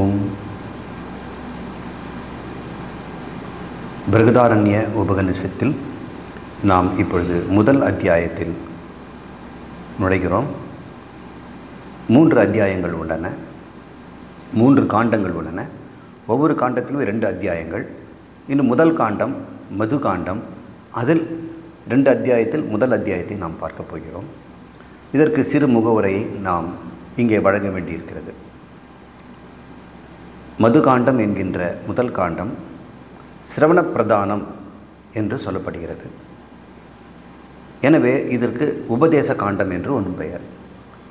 ஓம். பிருகதாரண்ய உபநிஷத்தில் நாம் இப்பொழுது முதல் அத்தியாயத்தில் நுழைகிறோம். 3 அத்தியாயங்கள் உள்ளன, 3 காண்டங்கள் உள்ளன. ஒவ்வொரு காண்டத்திலும் 2 அத்தியாயங்கள். இன்னும் முதல் காண்டம் மது காண்டம். அதில் 2 அத்தியாயத்தில் முதல் அத்தியாயத்தை நாம் பார்க்க போகிறோம். இதற்கு சிறு முகவுரையை நாம் இங்கே வழங்க வேண்டியிருக்கிறது. மது காண்டம் என்கின்ற முதல் காண்டம் சிரவண பிரதானம் என்று சொல்லப்படுகிறது. எனவே இதற்கு உபதேச காண்டம் என்று ஒன்று பெயர்.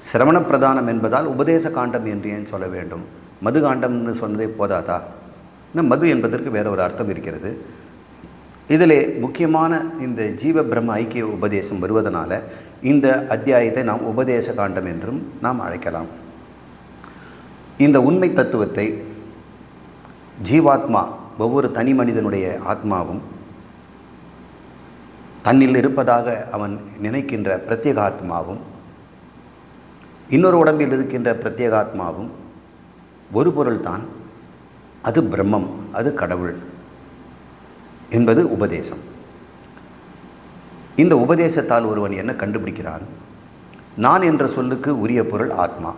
சிரவண பிரதானம் என்பதால் உபதேச காண்டம் என்று ஏன் சொல்ல வேண்டும்? மது காண்டம்னு சொன்னதே போதாதா? இன்னும் மது என்பதற்கு வேற ஒரு அர்த்தம் இருக்கிறது. இதிலே முக்கியமான இந்த ஜீவ பிரம்ம ஐக்கிய உபதேசம் வருவதனால இந்த அத்தியாயத்தை நாம் உபதேச காண்டம் என்றும் நாம் அழைக்கலாம். இந்த உண்மை தத்துவத்தை ஜீவாத்மா, ஒவ்வொரு தனி மனிதனுடைய ஆத்மாவும் தன்னில் இருப்பதாக அவன் நினைக்கின்ற பிரத்யேகாத்மாவும் இன்னொரு உடம்பில் இருக்கின்ற பிரத்யேகாத்மாவும் ஒரு பொருள்தான். அது பிரம்மம், அது கடவுள் என்பது உபதேசம். இந்த உபதேசத்தால் ஒருவன் என்ன கண்டுபிடிக்கிறான்? நான் என்ற சொல்லுக்கு உரிய பொருள் ஆத்மா.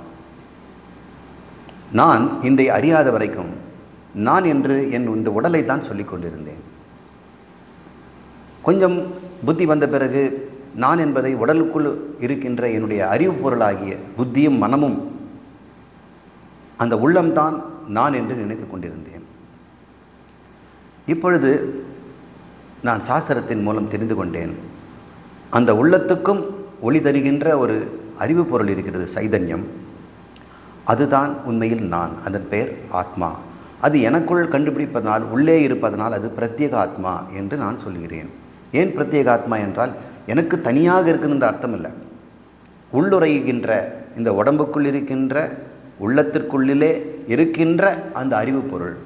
நான் இதை அறியாத வரைக்கும் நான் என்று இந்த உடலை தான் சொல்லிக் கொண்டிருந்தேன். கொஞ்சம் புத்தி வந்த பிறகு நான் என்பதை உடலுக்குள் இருக்கின்ற என்னுடைய அறிவு பொருளாகிய புத்தியும் மனமும், அந்த உள்ளம்தான் நான் என்று நினைத்து கொண்டிருந்தேன். இப்பொழுது நான் சாஸ்திரத்தின் மூலம் தெரிந்து கொண்டேன். அந்த உள்ளத்துக்கும் ஒளி தருகின்ற ஒரு அறிவு பொருள் இருக்கிறது, சைதன்யம். அதுதான் உண்மையில் நான். அதன் பெயர் ஆத்மா. அது எனக்குள் கண்டுபிடிப்பதனால், உள்ளே இருப்பதனால் அது பிரத்யேக ஆத்மா என்று நான் சொல்கிறேன். ஏன் பிரத்யேக ஆத்மா என்றால் எனக்கு தனியாக இருக்குதுன்ற அர்த்தம் இல்லை. உள்ளுரைகின்ற இந்த உடம்புக்குள் இருக்கின்ற உள்ளத்திற்குள்ளிலே இருக்கின்ற அந்த அறிவு பொருள்.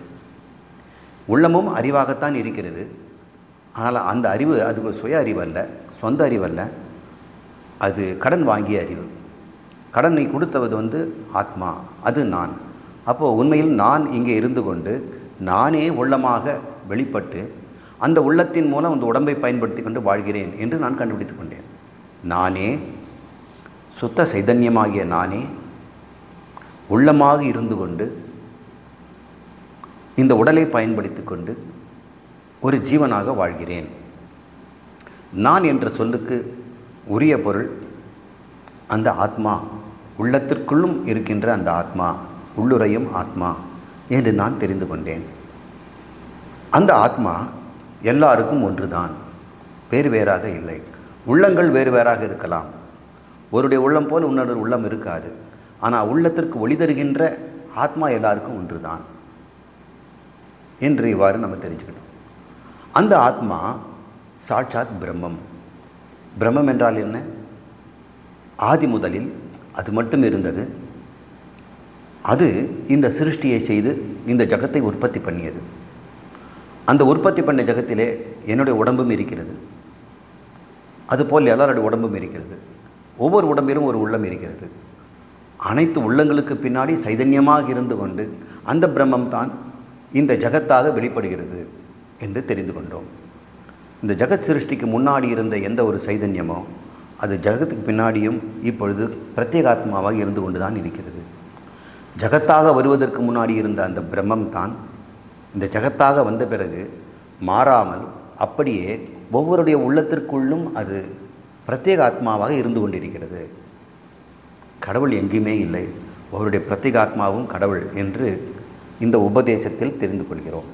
உள்ளமும் அறிவாகத்தான் இருக்கிறது. ஆனால் அந்த அறிவு அது ஒரு சுய அறிவு அல்ல, சொந்த அறிவல்ல. அது கடன் வாங்கிய அறிவு. கடனை கொடுத்தவது ஆத்மா, அது நான். அப்போது உண்மையில் நான் இங்கே இருந்து கொண்டு நானே உள்ளமாக வெளிப்பட்டு அந்த உள்ளத்தின் மூலம் அந்த உடம்பை பயன்படுத்தி கொண்டு வாழ்கிறேன் என்று நான் கண்டுபிடித்து கொண்டேன். நானே சுத்த சைதன்யமாகிய நானே உள்ளமாக இருந்து கொண்டு இந்த உடலை பயன்படுத்தி கொண்டு ஒரு ஜீவனாக வாழ்கிறேன். நான் என்ற சொல்லுக்கு உரிய பொருள் அந்த ஆத்மா, உள்ளத்திற்குள்ளும் இருக்கின்ற அந்த ஆத்மா, உள்ளுரையும் ஆத்மா என்று நான் தெரிந்து கொண்டேன். அந்த ஆத்மா எல்லாருக்கும் ஒன்றுதான், வேறு வேறாக இல்லை. உள்ளங்கள் வேறு வேறாக இருக்கலாம். ஒருடைய உள்ளம் போல் இன்னொரு உள்ளம் இருக்காது. ஆனால் உள்ளத்திற்கு ஒளி தருகின்ற ஆத்மா எல்லாருக்கும் ஒன்றுதான் என்று இவ்வாறு நம்ம தெரிஞ்சுக்கணும். அந்த ஆத்மா சாட்சாத் பிரம்மம். பிரம்மம் என்றால் என்ன? ஆதி முதலில் அது மட்டும் இருந்தது. அது இந்த சிருஷ்டியை செய்து இந்த ஜகத்தை உற்பத்தி பண்ணியது. அந்த உற்பத்தி பண்ண ஜகத்திலே என்னுடைய உடம்பும் இருக்கிறது. அதுபோல் எல்லாருடைய உடம்பும் இருக்கிறது. ஒவ்வொரு உடம்பிலும் ஒரு உள்ளம் இருக்கிறது. அனைத்து உள்ளங்களுக்கு பின்னாடி சைதன்யமாக இருந்து கொண்டு அந்த பிரம்மம் தான் இந்த ஜகத்தாக வெளிப்படுகிறது என்று தெரிந்து கொண்டோம். இந்த ஜகத் சிருஷ்டிக்கு முன்னாடி இருந்த எந்த ஒரு சைதன்யமோ அது ஜகத்துக்கு பின்னாடியும் இப்பொழுது பிரத்யேகாத்மாவாக இருந்து கொண்டு தான் இருக்கிறது. ஜகத்தாக வருவதற்கு முன்னாடி இருந்த அந்த பிரம்மம் தான் இந்த ஜகத்தாக வந்த பிறகு மாறாமல் அப்படியே ஒவ்வொருடைய உள்ளத்திற்குள்ளும் அது பிரத்யேக ஆத்மாவாக இருந்து கொண்டிருக்கிறது. கடவுள் எங்கேயுமே இல்லை, ஒவ்வொருடைய பிரத்யேக ஆத்மாவும் கடவுள் என்று இந்த உபதேசத்தில் தெரிந்து கொள்கிறோம்.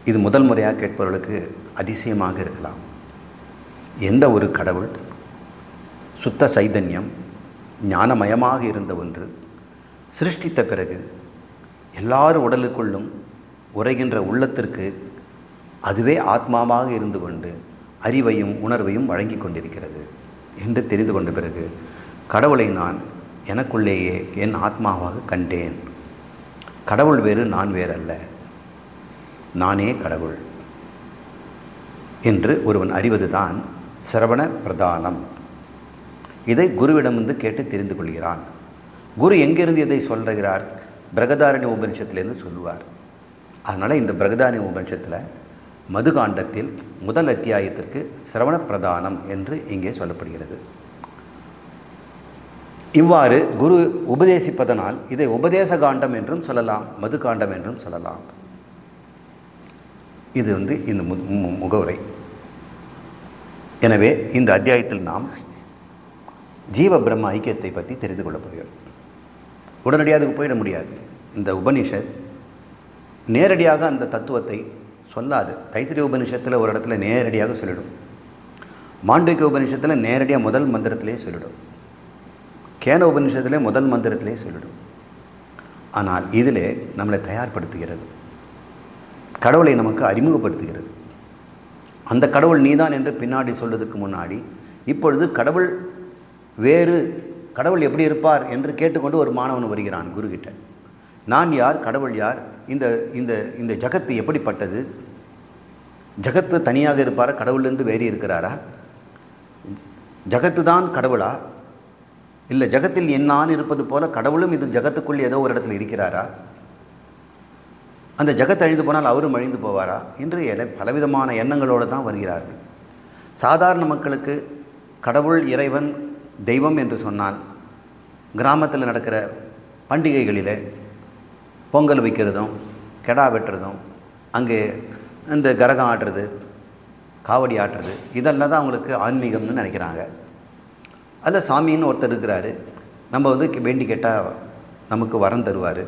இது முதல் முறையாக கேட்பவர்களுக்கு அதிசயமாக இருக்கலாம். எந்த ஒரு கடவுள் சுத்த சைதன்யம் ஞானமயமாக இருந்த ஒன்று சிருஷ்டித்த பிறகு எல்லாரும் உடலுக்குள்ளும் உரைகின்ற உள்ளத்திற்கு அதுவே ஆத்மாவாக இருந்து கொண்டு அறிவையும் உணர்வையும் வழங்கி கொண்டிருக்கிறது என்று தெரிந்து கொண்ட பிறகு கடவுளை நான் எனக்குள்ளேயே என் ஆத்மாவாக கண்டேன். கடவுள் வேறு, நான் வேறல்ல, நானே கடவுள் என்று ஒருவன் அறிவதுதான் சிரவண பிரதானம். இதை குருவிடமிருந்து கேட்டு தெரிந்து கொள்கிறான். குரு எங்கிருந்து இதை சொல்கிறார்? பிரகதாரண்ய உபனிஷத்துலேருந்து சொல்லுவார். அதனால் இந்த பிரகதாரண்ய உபனிஷத்தில் மதுகாண்டத்தில் முதல் அத்தியாயத்திற்கு சிரவண பிரதானம் என்று இங்கே சொல்லப்படுகிறது. இவ்வாறு குரு உபதேசிப்பதனால் இதை உபதேச காண்டம் என்றும் சொல்லலாம், மதுகாண்டம் என்றும் சொல்லலாம். இது இந்த முகவுரை. எனவே இந்த அத்தியாயத்தில் நாம் ஜீவ பிரம்ம ஐக்கியத்தை பற்றி தெரிந்து கொள்ளப் போகிறோம். உடனடியாக அதுக்கு போயிட முடியாது. இந்த உபனிஷத் நேரடியாக அந்த தத்துவத்தை சொல்லாது. தைத்திரிய உபனிஷத்தில் ஒரு இடத்துல நேரடியாக சொல்லிடும். மாண்டூக்கிய உபனிஷத்தில் நேரடியாக முதல் மந்திரத்திலே சொல்லிடும். கேன உபனிஷத்திலே முதல் மந்திரத்திலே சொல்லிடும். ஆனால் இதிலே நம்மளை தயார்படுத்துகிறது, கடவுளை நமக்கு அறிமுகப்படுத்துகிறது. அந்த கடவுள் நீதான் என்று பின்னாடி சொல்வதற்கு முன்னாடி இப்பொழுது கடவுள் வேறு, கடவுள் எப்படி இருப்பார் என்று கேட்டுக்கொண்டு ஒரு மாணவன் வருகிறான் குருக்கிட்ட. நான் யார், கடவுள் யார், இந்த இந்த இந்த ஜகத்து எப்படிப்பட்டது, ஜகத்து தனியாக இருப்பாரா, கடவுள்லேருந்து வேறு இருக்கிறாரா, ஜகத்து தான் கடவுளா, இல்லை ஜகத்தில் நான் இருப்பது போல கடவுளும் இது ஜகத்துக்குள் ஏதோ ஒரு இடத்துல இருக்கிறாரா, அந்த ஜகத்து அழிந்து போனால் அவரும் அழிந்து போவாரா என்று பலவிதமான எண்ணங்களோடு தான் வருகிறார்கள். சாதாரண மக்களுக்கு கடவுள், இறைவன், தெய்வம் என்று சொன்னால் கிராமத்தில் நடக்கிற பண்டிகைகளில் பொங்கல் வைக்கிறதும் கெடா வெட்டுறதும் அங்கே இந்த கரகம் ஆடுறது, காவடி ஆட்டுறது, இதெல்லாம் தான் அவங்களுக்கு ஆன்மீகம்னு நினைக்கிறாங்க. அதில் சாமின்னு ஒருத்தர் இருக்கிறாரு, நம்ம வேண்டி கேட்டால் நமக்கு வரம் தருவார்,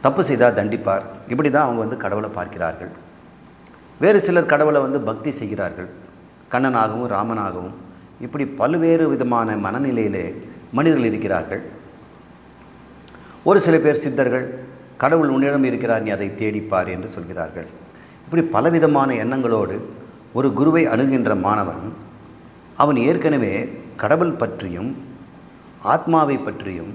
தப்பு செய்தால் தண்டிப்பார், இப்படி தான் அவங்க கடவுளை பார்க்கிறார்கள். வேறு சிலர் கடவுளை பக்தி செய்கிறார்கள், கண்ணனாகவும் ராமனாகவும், இப்படி பல்வேறு விதமான மனநிலையிலே மனிதர்கள் இருக்கிறார்கள். ஒரு சில பேர் சித்தர்கள், கடவுள் உன்னிடம் இருக்கிறார், நீ அதை தேடிப்பார் என்று சொல்கிறார்கள். இப்படி பலவிதமான எண்ணங்களோடு ஒரு குருவை அணுகின்ற மாணவன் அவன் ஏற்கனவே கடவுள் பற்றியும் ஆத்மாவை பற்றியும்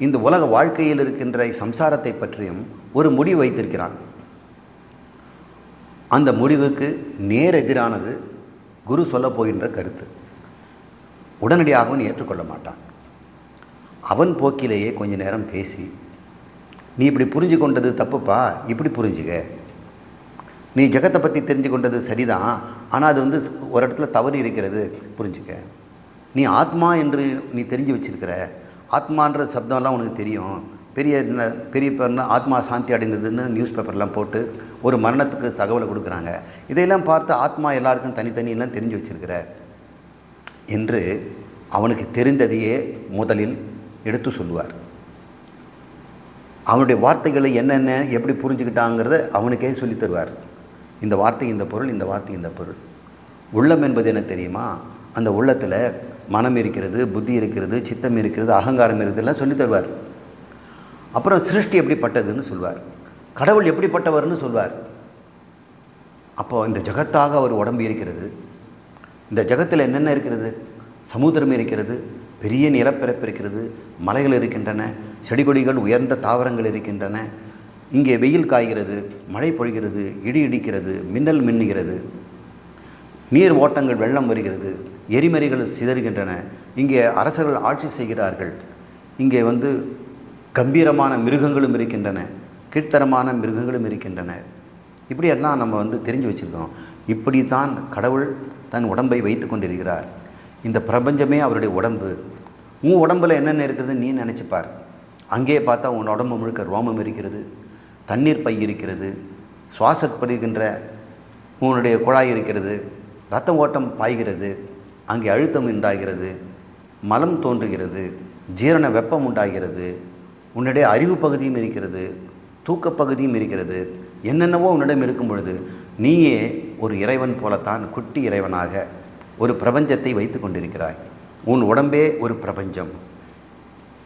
இந்த உலக வாழ்க்கையில் இருக்கின்ற சம்சாரத்தை பற்றியும் ஒரு முடிவு வைத்திருக்கிறான். அந்த முடிவுக்கு நேர் எதிரானது குரு சொல்ல போகின்ற கருத்து. உடனடியாக அவன் ஏற்றுக்கொள்ள மாட்டான். அவன் போக்கிலேயே கொஞ்ச நேரம் பேசி, நீ இப்படி புரிஞ்சு கொண்டது தப்புப்பா, இப்படி புரிஞ்சுக்க, நீ ஜகத்தை பற்றி தெரிஞ்சு கொண்டது சரிதான், ஆனால் அது ஒரு இடத்துல தவறு இருக்கிறது, புரிஞ்சுக்க. நீ ஆத்மா என்று நீ தெரிஞ்சு வச்சிருக்கிற, ஆத்மான்ற சப்தம்லாம் உனக்கு தெரியும், பெரிய பெரிய ஆத்மா சாந்தி அடைந்ததுன்னு நியூஸ் பேப்பர்லாம் போட்டு ஒரு மரணத்துக்கு தகவலை கொடுக்குறாங்க. இதையெல்லாம் பார்த்து ஆத்மா எல்லாருக்கும் தனித்தனியெல்லாம் தெரிஞ்சு வச்சிருக்கிற என்று அவனுக்கு தெரிந்ததையே முதலில் எடுத்து சொல்லுவார். அவனுடைய வார்த்தைகளை என்னென்ன எப்படி புரிஞ்சுக்கிட்டாங்கிறத அவனுக்கே சொல்லித் தருவார். இந்த வார்த்தை இந்த பொருள், இந்த வார்த்தை இந்த பொருள். உள்ளம் என்பது என்ன தெரியுமா, அந்த உள்ளத்தில் மனம் இருக்கிறது, புத்தி இருக்கிறது, சித்தம் இருக்கிறது, அகங்காரம் இருக்கிறதுலாம் சொல்லித் தருவார். அப்புறம் சிருஷ்டி எப்படிப்பட்டதுன்னு சொல்வார், கடவுள் எப்படிப்பட்டவர்னு சொல்வார். அப்போது இந்த ஜகத்தாக ஒரு உடம்பு இருக்கிறது, இந்த ஜகத்தில் என்னென்ன இருக்கிறது, சமுத்திரம் இருக்கிறது, பெரிய நிலப்பரப்பு இருக்கிறது, மலைகள் இருக்கின்றன, செடி கொடிகள், உயர்ந்த தாவரங்கள் இருக்கின்றன, இங்கே வெயில் காய்கிறது, மழை பொழிகிறது, இடி இடிக்கிறது, மின்னல் மின்னுகிறது, நீர் ஓட்டங்கள், வெள்ளம் வருகிறது, எரிமறிகள் சிதறுகின்றன, இங்கே அரசர்கள் ஆட்சி செய்கிறார்கள், இங்கே கம்பீரமான மிருகங்களும் இருக்கின்றன, கீழ்த்தரமான மிருகங்களும் இருக்கின்றன. இப்படியெல்லாம் நம்ம தெரிஞ்சு வச்சுருக்கோம். இப்படி தான் கடவுள் தன் உடம்பை வைத்து கொண்டிருக்கிறார். இந்த பிரபஞ்சமே அவருடைய உடம்பு. உன் உடம்பில் என்னென்ன இருக்குது நீ நினச்சிப்பார். அங்கேயே பார்த்தா உன் உடம்பு முழுக்க ரோமம் இருக்கிறது, தண்ணீர் பை இருக்கிறது, சுவாசப்படுகின்ற உன்னுடைய குழாய் இருக்கிறது, இரத்த ஓட்டம் பாய்கிறது, அங்கே அழுத்தம் உண்டாகிறது, மலம் தோன்றுகிறது, ஜீரண வெப்பம் உண்டாகிறது, உன்னுடைய அறிவு பகுதியும் இருக்கிறது, தூக்கப்பகுதியும் இருக்கிறது. என்னென்னவோ உன்னிடம் இருக்கும் பொழுது நீயே ஒரு இறைவன் போலத்தான் குட்டி இறைவனாக ஒரு பிரபஞ்சத்தை வைத்து கொண்டிருக்கிறாய். உன் உடம்பே ஒரு பிரபஞ்சம்.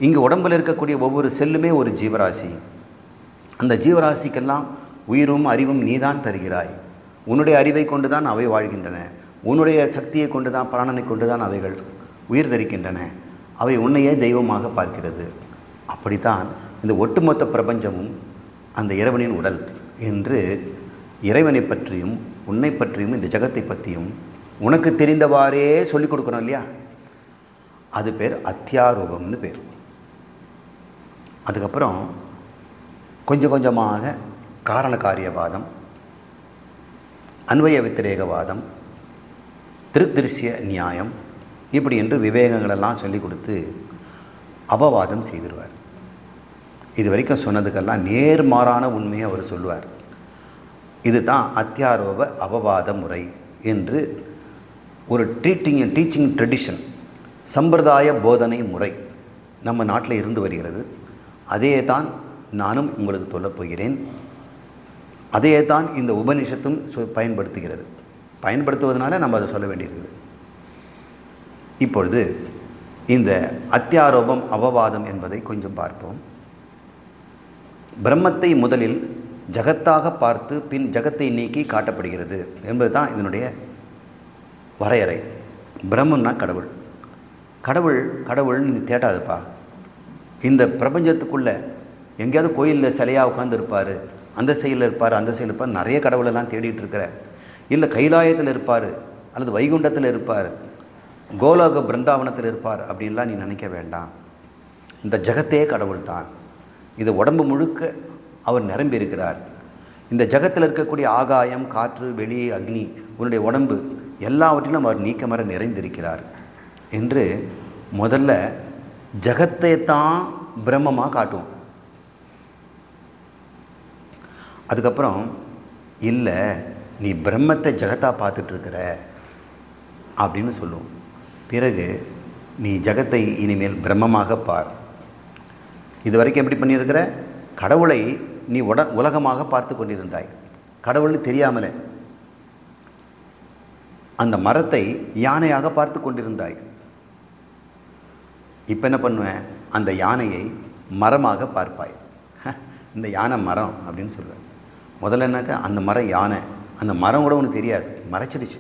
இங்கு உடம்பில் இருக்கக்கூடிய ஒவ்வொரு செல்லுமே ஒரு ஜீவராசி. அந்த ஜீவராசிக்கெல்லாம் உயிரும் அறிவும் நீதான் தருகிறாய். உன்னுடைய அறிவை கொண்டு தான் அவை வாழ்கின்றன. உன்னுடைய சக்தியை கொண்டு தான், பிராணனை கொண்டு தான் அவைகள் உயிர் தரிக்கின்றன. அவை உன்னையே தெய்வமாக பார்க்கிறது. அப்படித்தான் இந்த ஒட்டுமொத்த பிரபஞ்சமும் அந்த இறைவனின் உடல் என்று இறைவனை பற்றியும் உன்னை பற்றியும் இந்த ஜகத்தை பற்றியும் உனக்கு தெரிந்தவாறே சொல்லிக் கொடுக்கணும் இல்லையா? அது பேர் அத்தியாரோபம்னு பேர். அதுக்கப்புறம் கொஞ்சம் கொஞ்சமாக காரண காரியவாதம், அன்வய வித்திரேகவாதம், திருத்திருஷ்ய நியாயம், இப்படி என்று விவேகங்களெல்லாம் சொல்லிக் கொடுத்து அபவாதம் செய்திருவார். இது வரைக்கும் சொன்னதுக்கெல்லாம் நேர்மாறான உண்மையை அவர் சொல்லுவார். இதுதான் அத்தியாரோப அபவாத முறை என்று ஒரு டீச்சிங் ட்ரெடிஷன், சம்பிரதாய போதனை முறை நம்ம நாட்டில் இருந்து வருகிறது. அதே தான் நானும் உங்களுக்கு சொல்லப் போகிறேன். அதே தான் இந்த உபனிஷத்தும் பயன்படுத்துகிறது. பயன்படுத்துவதனால நம்ம அதை சொல்ல வேண்டியிருக்குது. இப்பொழுது இந்த அத்தியாரோபம் அபவாதம் என்பதை கொஞ்சம் பார்ப்போம். பிரம்மத்தை முதலில் ஜகத்தாக பார்த்து பின் ஜகத்தை நீக்கி காட்டப்படுகிறது என்பது தான் இதனுடைய வரையறை. பிரம்மன்னா கடவுள். கடவுள் கடவுள்னு நீ தேட்டாதுப்பா. இந்த பிரபஞ்சத்துக்குள்ளே எங்கேயாவது கோயிலில் சிலையாக உட்காந்து இருப்பார், அந்த செயலில் இருப்பார், அந்த செயலில் இருப்பார், நிறைய கடவுளெல்லாம் தேடிட்டு இருக்கிற, இல்லை கைலாயத்தில் இருப்பார் அல்லது வைகுண்டத்தில் இருப்பார், கோலோக பிருந்தாவனத்தில் இருப்பார் அப்படின்லாம் நீ நினைக்க வேண்டாம். இந்த ஜகத்தே கடவுள் தான். இது உடம்பு முழுக்க அவர் நிரம்பி இருக்கிறார். இந்த ஜகத்தில் இருக்கக்கூடிய ஆகாயம், காற்று, வெளி, அக்னி, உன்னுடைய உடம்பு எல்லாவற்றிலும் அவர் நீக்கமர நிறைந்திருக்கிறார் என்று முதல்ல ஜகத்தை தான் பிரம்மமாக காட்டுவோம். அதுக்கப்புறம் இல்லை நீ பிரம்மத்தை ஜகத்தாக பார்த்துட்ருக்கிற அப்படின்னு சொல்லுவோம். பிறகு நீ ஜகத்தை இனிமேல் பிரம்மமாக பார். இது வரைக்கும் எப்படி பண்ணியிருக்கிற? கடவுளை நீ உலகமாக பார்த்து கொண்டிருந்தாய், கடவுள்னு தெரியாமலே. அந்த மரத்தை யானையாக பார்த்து கொண்டிருந்தாய். இப்போ என்ன பண்ணுவேன்? அந்த யானையை மரமாக பார்ப்பாய். இந்த யானை மரம் அப்படின்னு சொல்லுவேன். முதல்ல என்னக்கா அந்த மரம் யானை, அந்த மரம் கூட உனக்கு தெரியாது, மறைச்சிடுச்சு.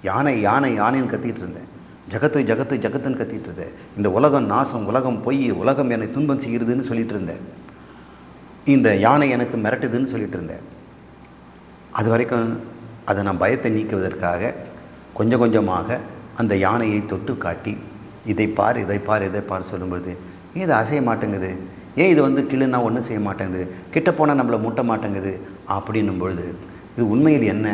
யானை யானை யானைன்னு கத்திகிட்டு இருந்தேன். ஜகத்து ஜகத்து ஜகத்துன்னு கத்திகிட்டு இருந்தேன். இந்த உலகம் நாசம், உலகம் பொய், உலகம் என்னை துன்பம் செய்கிறதுன்னு சொல்லிட்டு இருந்தேன். இந்த யானை எனக்கு மிரட்டுதுன்னு சொல்லிட்டு இருந்தேன். அது வரைக்கும் அதை நான் பயத்தை நீக்குவதற்காக கொஞ்சம் கொஞ்சமாக அந்த யானையை தொட்டு காட்டி இதை பார் இதை பார் இதை பார் சொல்லும்பொழுது ஏன் இது அசைய மாட்டேங்குது, ஏன் இது வந்து கிளுன்னா ஒன்றும் செய்ய மாட்டேங்குது, கிட்ட போனால் நம்மளை முட்ட மாட்டேங்குது அப்படின்னும் பொழுது இது உண்மையில் என்ன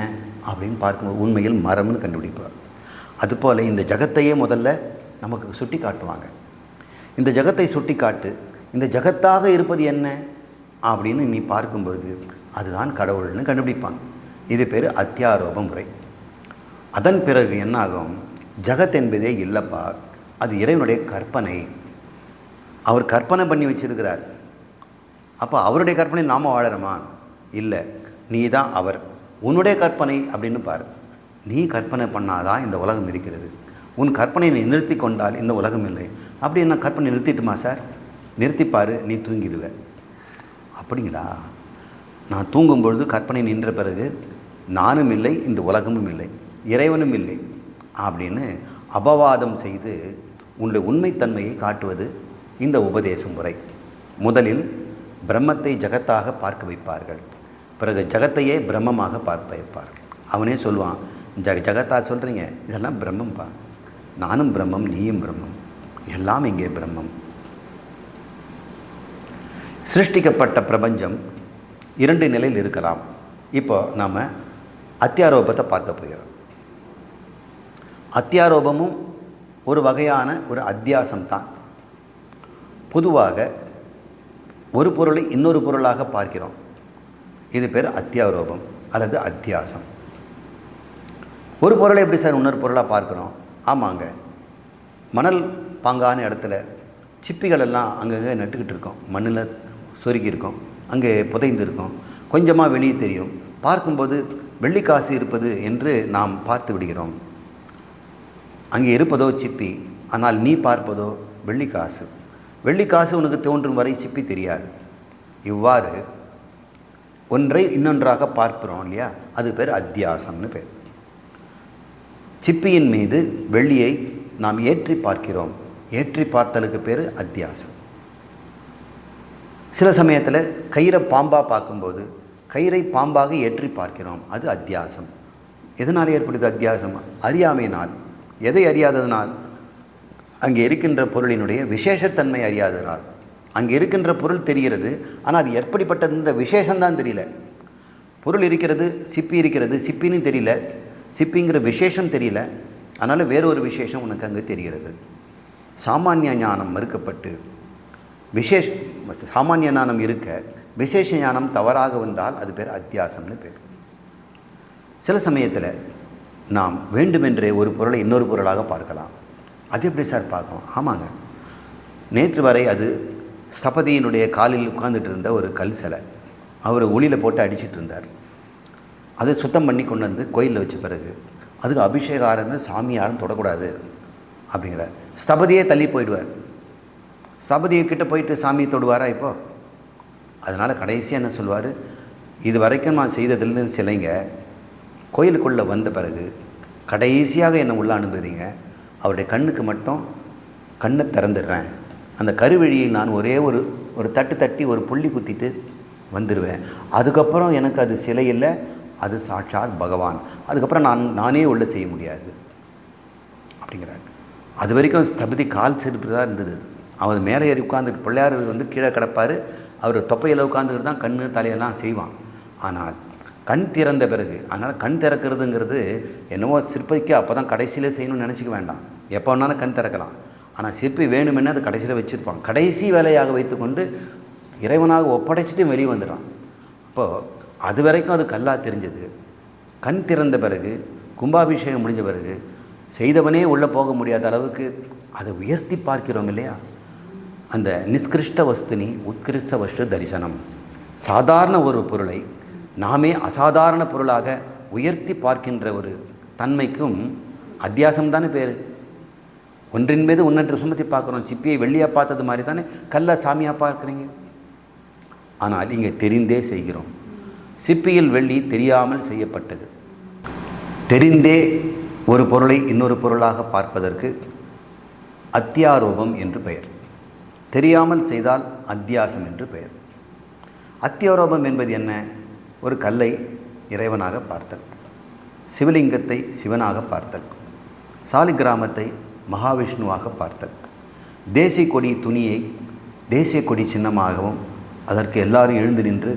அப்படின்னு பார்க்கும்போது உண்மையில் மரம்னு கண்டுபிடிப்பார். அதுபோல் இந்த ஜகத்தையே முதல்ல நமக்கு சுட்டி காட்டுவாங்க. இந்த ஜகத்தை சுட்டி காட்டு, இந்த ஜகத்தாக இருப்பது என்ன அப்படின்னு நீ பார்க்கும்பொழுது அதுதான் கடவுள்னு கண்டுபிடிப்பாங்க. இது பேர் அத்தியாரோப முறை. அதன் பிறகு என்ன ஆகும்? ஜகத் என்பதே இல்லைப்பா, அது இறைவனுடைய கற்பனை. அவர் கற்பனை பண்ணி வச்சிருக்கிறார். அப்போ அவருடைய கற்பனை நாம் வாழறோமா? இல்லை, நீ தான் அவர். உன்னுடைய கற்பனை அப்படின்னு பாரு. நீ கற்பனை பண்ணாதான் இந்த உலகம் இருக்கிறது. உன் கற்பனை நீ நிறுத்தி கொண்டால் இந்த உலகம் இல்லை. அப்படி என்ன கற்பனை நிறுத்திட்டுமா சார்? நிறுத்திப்பார், நீ தூங்கிடுவ. அப்படிங்களா? நான் தூங்கும்பொழுது கற்பனை நின்ற பிறகு நானும் இல்லை, இந்த உலகமும் இல்லை, இறைவனும் இல்லை அப்படின்னு அபவாதம் செய்து உன்னுடைய உண்மைத்தன்மையை காட்டுவது இந்த உபதேச முறை. முதலில் பிரம்மத்தை ஜகத்தாக பார்க்க வைப்பார்கள், பிறகு ஜகத்தையே பிரம்மமாக பார்க்க வைப்பார்கள். அவனே சொல்லுவான், ஜகத்தா சொல்கிறீங்க, இதெல்லாம் பிரம்மம்பா, நானும் பிரம்மம், நீயும் பிரம்மம், எல்லாம் இங்கே பிரம்மம். சிருஷ்டிக்கப்பட்ட பிரபஞ்சம் இரண்டு நிலையில் இருக்கலாம். இப்போ நாம் அத்தியாரோபத்தை பார்க்க போகிறோம். அத்தியாரோபமும் ஒரு வகையான ஒரு அத்தியாசம்தான். பொதுவாக ஒரு பொருளை இன்னொரு பொருளாக பார்க்கிறோம். இது பேர் அத்தியாரோபம் அல்லது அத்தியாசம். ஒரு பொருளை எப்படி சார் இன்னொரு பொருளாக பார்க்குறோம்? ஆமாங்க, மணல் பாங்கான இடத்துல சிப்பிகள் எல்லாம் அங்கங்கே நட்டுக்கிட்டு இருக்கோம், மண்ணில் சொருக்கி இருக்கோம், அங்கே புதைந்து இருக்கும், கொஞ்சமாக வெளியே தெரியும். பார்க்கும்போது வெள்ளிக்காசு இருப்பது என்று நாம் பார்த்து விடுகிறோம். அங்கே இருப்பதோ சிப்பி, ஆனால் நீ பார்ப்பதோ வெள்ளிக்காசு. வெள்ளிக்காசு உனக்கு தோன்றும் வரை சிப்பி தெரியாது. இவ்வாறு ஒன்றை இன்னொன்றாக பார்க்கிறோம் இல்லையா? அது பேர் அத்தியாசம்னு பேர். சிப்பியின் மீது வெள்ளியை நாம் ஏற்றி பார்க்கிறோம். ஏற்றி பார்த்தலுக்கு பேர் அத்தியாசம். சில சமயத்தில் கயிறை பாம்பாக பார்க்கும்போது கயிறை பாம்பாக ஏற்றி பார்க்கிறோம், அது அத்தியாசம். எதனால் ஏற்படுது அத்தியாசம்? அறியாமையினால். எதை அறியாததனால்? அங்கே இருக்கின்ற பொருளினுடைய விசேஷத்தன்மை அறியாததனால். அங்கே இருக்கின்ற பொருள் தெரிகிறது, ஆனால் அது எப்படிப்பட்டதுன்ற விசேஷம்தான் தெரியல. பொருள் இருக்கிறது, சிப்பி இருக்கிறது, சிப்பின்னு தெரியல, சிப்பிங்கிற விசேஷம் தெரியல. அதனால் வேறொரு விசேஷம் உனக்கு அங்கே தெரிகிறது. சாமானிய ஞானம் மறுக்கப்பட்டு சாமானிய ஞானம் இருக்க விசேஷ ஞானம் தவறாக வந்தால் அது பேர் அத்தியாசம்னு பேர். சில சமயத்தில் நாம் வேண்டுமென்றே ஒரு பொருளை இன்னொரு பொருளாக பார்க்கலாம். அது எப்படி சார் பார்க்கலாம்? ஆமாங்க, நேற்று வரை அது ஸ்தபதியினுடைய காலில் உட்கார்ந்துட்டு இருந்த ஒரு கல் சிலை. அவர் ஒளியில் போட்டு அடிச்சிட்டு இருந்தார். அதை சுத்தம் பண்ணி கொண்டு வந்து கோயிலில் வச்ச பிறகு அதுக்கு அபிஷேகம் ஆரம்பித்து சாமி யாரும் தொடக்கூடாது அப்படிங்கிறார். ஸ்தபதியே தள்ளி போயிடுவார். ஸ்தபதியை கிட்டே போயிட்டு சாமி தொடுவாரா இப்போது? அதனால் கடைசியாக என்ன சொல்வார், இது வரைக்கும் நான் செய்ததில்னு சிலைங்க கோயிலுக்குள்ளே வந்த பிறகு கடைசியாக என்னை உள்ளே அனுப்புறீங்க, அவருடைய கண்ணுக்கு மட்டும் கண்ணை திறந்துடுறேன், அந்த கருவழியை நான் ஒரே ஒரு தட்டு தட்டி ஒரு புள்ளி குத்திட்டு வந்துடுவேன், அதுக்கப்புறம் எனக்கு அது சிலை இல்லை, அது சாட்சாத் பகவான், அதுக்கப்புறம் நானே உள்ளே செய்ய முடியாது அப்படிங்கிறார். அது வரைக்கும் ஸ்தபதி கால் செருப்பு தான் இருந்தது. அவர் மேலே ஏறி உட்காந்துட்டு பிள்ளையார் வந்து கீழே கிடப்பார், அவர் தொப்பையில் உட்காந்துக்கிட்டு தான் கண் தலையெல்லாம் செய்வான். ஆனால் கண் திறந்த பிறகு, அதனால் கண் திறக்கிறதுங்கிறது என்னவோ சிற்பிக்கு அப்போ தான் கடைசியில் செய்யணும்னு நினச்சிக்க வேண்டாம், எப்போ வேணாலும் கண் திறக்கலாம். ஆனால் சிற்பி வேணுமென்னு அது கடைசியில் வச்சுருப்பான். கடைசி வேலையாக வைத்துக்கொண்டு இறைவனாக ஒப்படைச்சிட்டு வெளியே வந்துடுறான். அப்போது அது வரைக்கும் அது கல்லாக தெரிஞ்சது. கண் திறந்த பிறகு, கும்பாபிஷேகம் முடிஞ்ச பிறகு செய்தவனே உள்ளே போக முடியாத அளவுக்கு அதை உயர்த்தி பார்க்கிறோம் இல்லையா? அந்த நிஷ்கிருஷ்ட வஸ்துனி உத்கிருஷ்ட வஸ்து தரிசனம். சாதாரண ஒரு பொருளை நாமே அசாதாரண பொருளாக உயர்த்தி பார்க்கின்ற ஒரு தன்மைக்கும் அத்தியாசம் தானே பேர். ஒன்றின் மீது ஒன்றென்று சுமத்தி பார்க்குறோம். சிப்பியை வெள்ளியாக பார்த்தது மாதிரி தானே கல்லை சாமியாக பார்க்குறீங்க. ஆனால் இங்கே தெரிந்தே செய்கிறோம். சிப்பியில் வெள்ளி தெரியாமல் செய்யப்பட்டது. தெரிந்தே ஒரு பொருளை இன்னொரு பொருளாக பார்ப்பதற்கு அத்தியாரோபம் என்று பெயர். தெரியாமல் செய்தால் அத்தியாசம் என்று பெயர். அத்தியாரோபம் என்பது என்ன? ஒரு கல்லை இறைவனாக பார்த்தல், சிவலிங்கத்தை சிவனாக பார்த்தல், சாலிகிராமத்தை மகாவிஷ்ணுவாக பார்த்தல், தேசிய கொடி துணியை தேசிய கொடி சின்னமாகவும் அதற்கு எல்லாரும் எழுந்து நின்று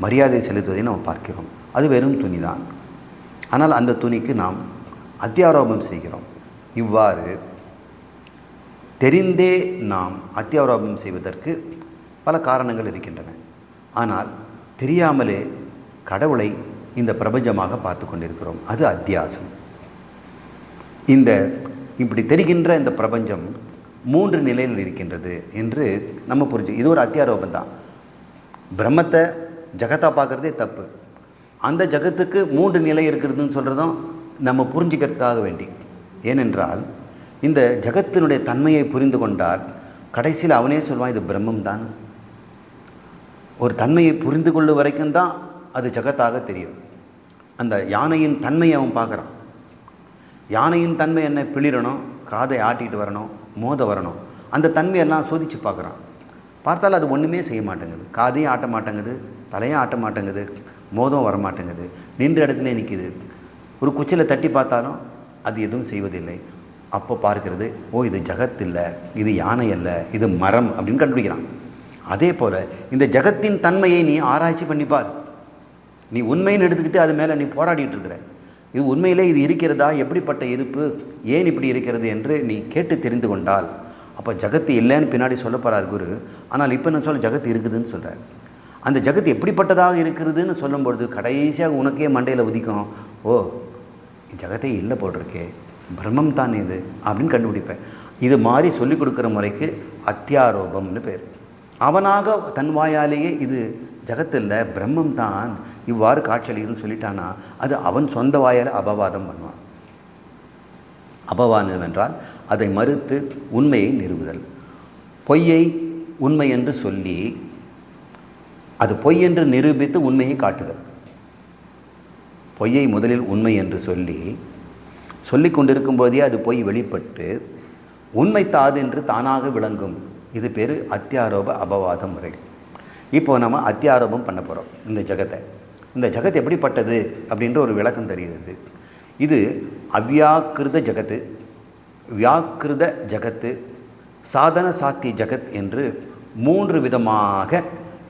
மரியாதை செலுத்துவதை நாம் பார்க்கிறோம். அது வெறும் துணி தான். ஆனால் அந்த துணிக்கு நாம் அத்தியாரோபம் செய்கிறோம். இவ்வாறு தெரிந்தே நாம் அத்தியாரோபம் செய்வதற்கு பல காரணங்கள் இருக்கின்றன. ஆனால் தெரியாமலே கடவுளை இந்த பிரபஞ்சமாக பார்த்து கொண்டிருக்கிறோம். அது அத்தியாசம். இப்படி தெரிகின்ற இந்த பிரபஞ்சம் 3 நிலையில் இருக்கின்றது என்று நம்ம புரிஞ்சு, இது ஒரு அத்தியாரோபம் தான். பிரம்மத்தை ஜகத்தாக பார்க்குறதே தப்பு. அந்த ஜகத்துக்கு 3 நிலை இருக்கிறதுன்னு சொல்கிறதும் நம்ம புரிஞ்சுக்கிறதுக்காக வேண்டி. ஏனென்றால் இந்த ஜகத்தினுடைய தன்மையை புரிந்து கொண்டால் கடைசியில் அவனே சொல்வான், இது பிரம்மம் தான். ஒரு தன்மையை புரிந்து கொள்ளும் வரைக்கும் தான் அது ஜகத்தாக தெரியும். அந்த யானையின் தன்மையை அவன் பார்க்குறான். யானையின் தன்மை என்ன? பிளிரணும், காதை ஆட்டிகிட்டு வரணும், மோத வரணும். அந்த தன்மையெல்லாம் சோதித்து பார்க்குறான். பார்த்தாலும் அது ஒன்றுமே செய்ய மாட்டேங்குது. காதையும் ஆட்ட மாட்டேங்குது, தலையும் ஆட்ட மாட்டேங்குது, மோதம் வர மாட்டேங்குது, நின்ற இடத்துல நிற்கிது. ஒரு குச்சியில் தட்டி பார்த்தாலும் அது எதுவும் செய்வதில்லை. அப்போ பார்க்கிறது, ஓ இது ஜகத் இல்லை, இது யானை அல்ல, இது மரம் அப்படின்னு கண்டுபிடிக்கிறான். அதே போல் இந்த ஜகத்தின் தன்மையை நீ ஆராய்ச்சி பண்ணிப்பார். நீ உண்மைன்னு எடுத்துக்கிட்டு அது மேலே நீ போராடிட்டு இருக்கிற. இது உண்மையிலே இது இருக்கிறதா, எப்படிப்பட்ட இருப்பு, ஏன் இப்படி இருக்கிறது என்று நீ கேட்டு தெரிந்து கொண்டால் அப்போ ஜகத்து இல்லைன்னு பின்னாடி சொல்ல போகிறார் குரு. ஆனால் இப்போ நான் சொல்ல ஜகத்து இருக்குதுன்னு சொல்கிறார். அந்த ஜகத்து எப்படிப்பட்டதாக இருக்கிறதுன்னு சொல்லும்பொழுது கடைசியாக உனக்கே மண்டையில் உதிக்கும், ஓ ஜகத்தே இல்லை போட்டிருக்கே, பிரம்மம் தான் இது அப்படின்னு கண்டுபிடிப்பேன். இது மாதிரி சொல்லிக் கொடுக்குற முறைக்கு அத்தியாரோபம்னு பேர். அவனாக தன் வாயாலேயே இது ஜகத்தில் பிரம்மம் தான் இவ்வாறு காட்சியளிக்குதுன்னு சொல்லிட்டானா அது அவன் சொந்த வாயால் அபவாதம் பண்ணுவான். அபவாதம் என்றால் அதை மறுத்து உண்மையை நிறுவுதல். பொய்யை உண்மை என்று சொல்லி அது பொய் என்று நிரூபித்து உண்மையை காட்டுதல். பொய்யை முதலில் உண்மை என்று சொல்லி கொண்டிருக்கும் போதே அது பொய் வெளிப்பட்டு உண்மை தாது என்று தானாக விளங்கும். இது பேர் அத்தியாரோப அபவாத முறை. இப்போது நம்ம அத்தியாரோபம் பண்ண போகிறோம் இந்த ஜகத்தை. இந்த ஜகத் எப்படிப்பட்டது அப்படின்ற ஒரு விளக்கம் தெரியுது. இது அவ்யாக்கிருத ஜகத்து, வியாக்கிருத ஜகத்து, சாதன சாத்திய ஜகத் என்று 3 விதமாக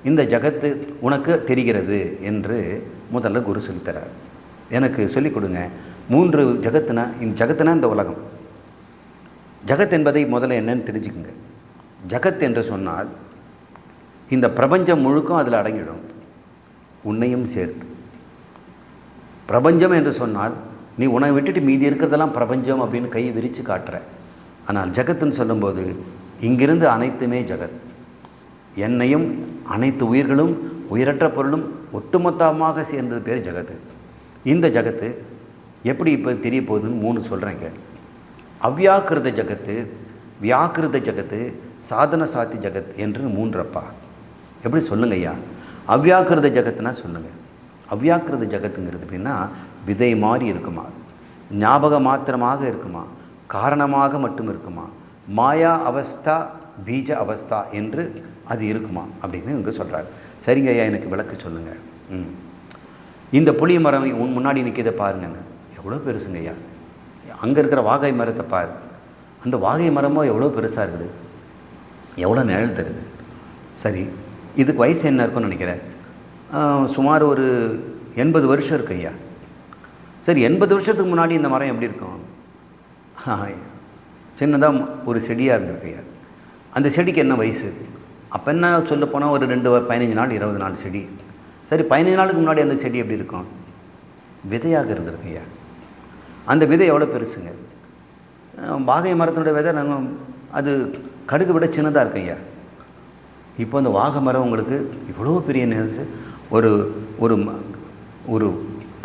இந்த ஜகத்து உனக்கு தெரிகிறது என்று முதல்ல குரு சொல்லித்தரார். எனக்கு சொல்லிக் கொடுங்க, 3 ஜகத்துனா, இந்த ஜகத்துனா இந்த உலகம். ஜகத் என்பதை முதல்ல என்னன்னு தெரிஞ்சுக்குங்க. ஜகத் என்று சொன்னால் இந்த பிரபஞ்சம் முழுக்கும் அதில் அடங்கிடும், உன்னையும் சேர்த்து. பிரபஞ்சம் என்று சொன்னால் நீ உன்னை விட்டுட்டு மீதி இருக்கிறதெல்லாம் பிரபஞ்சம் அப்படின்னு கையை விரித்து காட்டுற. ஆனால் ஜகத்துன்னு சொல்லும்போது இங்கிருந்து அனைத்துமே ஜகத். என்னையும் அனைத்து உயிர்களும் உயிரற்ற பொருளும் ஒட்டுமொத்தமாக சேர்ந்தது பேர் ஜகத்து. இந்த ஜகத்து எப்படி இப்போ தெரிய போகுதுன்னு 3 சொல்கிறேங்க. அவ்யாக்கிருத ஜகத்து, வியாக்கிருத ஜகத்து, சாதன சாத்தி ஜகத் என்று 3 எப்படி சொல்லுங்க ஐயா? அவ்யாக்கிருத ஜகத்துனா சொல்லுங்கள். அவ்யாக்கிருத ஜகத்துங்கிறது அப்படின்னா விதை மாதிரி இருக்குமா, ஞாபக மாத்திரமாக இருக்குமா, காரணமாக மட்டும் இருக்குமா, மாயா அவஸ்தா பீஜ அவஸ்தா என்று அது இருக்குமா அப்படின்னு இங்கே சொல்கிறார். சரிங்க ஐயா, எனக்கு விளக்கு சொல்லுங்கள். இந்த புளிய மரம் உன் முன்னாடி நிற்கிறத பாருங்கன்னு, எவ்வளோ பெருசுங்க ஐயா. அங்கே இருக்கிற வாகை மரத்தை பாரு, அந்த வாகை மரமோ எவ்வளோ பெருசாக இருக்குது, எவ்வளோ நிழல் தருது. சரி, இதுக்கு வயசு என்ன இருக்குன்னு நினைக்கிறேன்? சுமார் ஒரு 80 வருஷம் இருக்கு ஐயா. சரி, 80 வருஷத்துக்கு முன்னாடி இந்த மரம் எப்படி இருக்கும்? சின்னதாக ஒரு செடியாக இருந்திருக்கு ஐயா. அந்த செடிக்கு என்ன வயசு? அப்போ என்ன சொல்ல போனால் ஒரு 15 நாள் 20 நாள் செடி. சரி, 15 நாளுக்கு முன்னாடி அந்த செடி எப்படி இருக்கும்? விதையாக இருந்திருக்கு ஐயா. அந்த விதை எவ்வளோ பெருசுங்க. வாகை மரத்தினுடைய விதை நாங்கள் அது கடுகு விட சின்னதாக இருக்கு ஐயா. இப்போ அந்த வாகை மரம் உங்களுக்கு இவ்வளோ பெரிய நேரத்து ஒரு ஒரு ஒரு